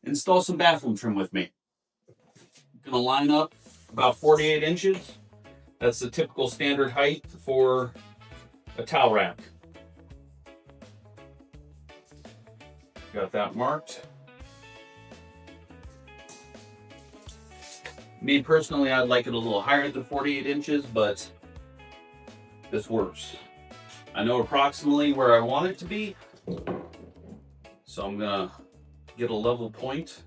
install some bathroom trim with me. I'm gonna line up about 48 inches. That's the typical standard height for a towel rack. Got that marked. Me personally, I'd like it a little higher than 48 inches, but this works. I know approximately where I want it to be, so I'm gonna get a level point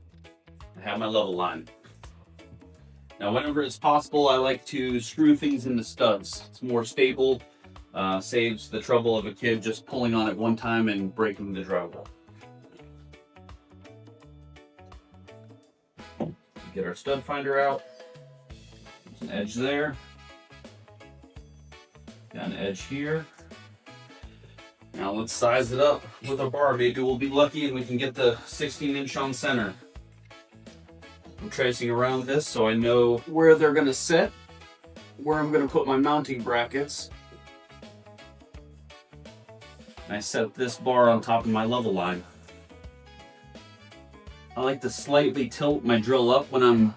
and have my level line. Now, whenever it's possible, I like to screw things into studs. It's more stable, saves the trouble of a kid just pulling on it one time and breaking the drywall. Get our stud finder out. There's an edge there. Got an edge here. Now let's size it up with a bar. Maybe we'll be lucky and we can get the 16-inch on center. I'm tracing around this so I know where they're going to sit, where I'm going to put my mounting brackets. And I set this bar on top of my level line. I like to slightly tilt my drill up when I'm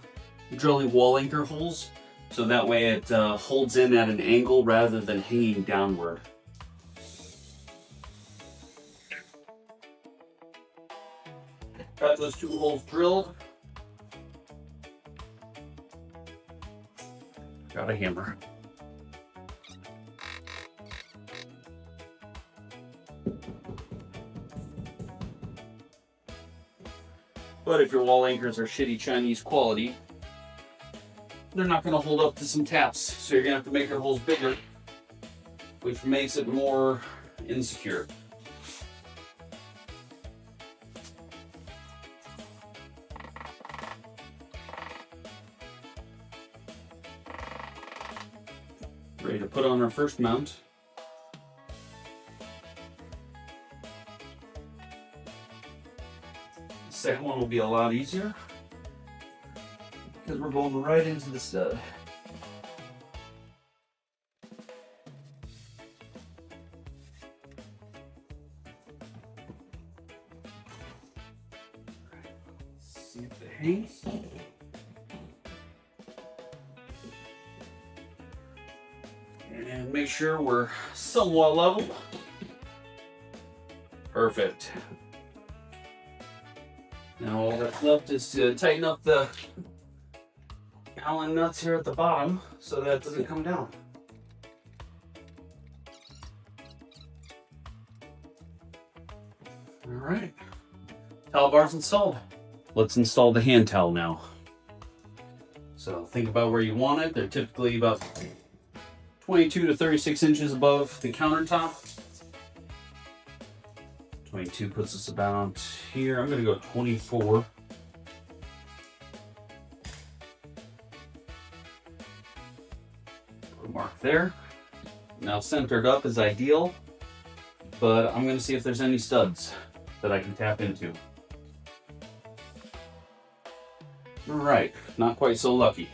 drilling wall anchor holes, so that way it holds in at an angle rather than hanging downward. Got those 2 holes drilled. Got a hammer. But if your wall anchors are shitty Chinese quality, they're not going to hold up to some taps. So you're going to have to make your holes bigger, which makes it more insecure. Ready to put on our first mount. The second one will be a lot easier because we're going right into the stud. See if it hangs. And make sure we're somewhat level. Perfect. Now all that's left is to tighten up the Allen nuts here at the bottom so that it doesn't come down. All right, towel bar's installed. Let's install the hand towel now. So think about where you want it. They're typically about 22 to 36 inches above the countertop. 22 puts us about here. I'm gonna go 24. Put a mark there. Now centered up is ideal, but I'm gonna see if there's any studs that I can tap into. All right, not quite so lucky,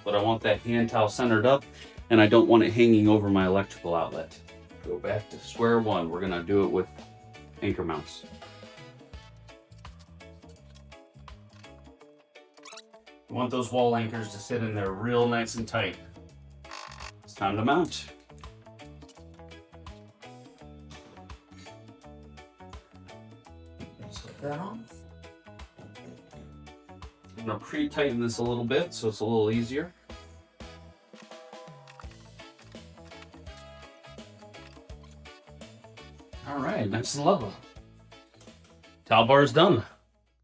but I want that hand towel centered up and I don't want it hanging over my electrical outlet. Go back to square one. We're gonna do it with anchor mounts. You want those wall anchors to sit in there real nice and tight. It's time to mount. Put that on. I'm gonna pre-tighten this a little bit so it's a little easier. All right, nice and level. Towel bar is done.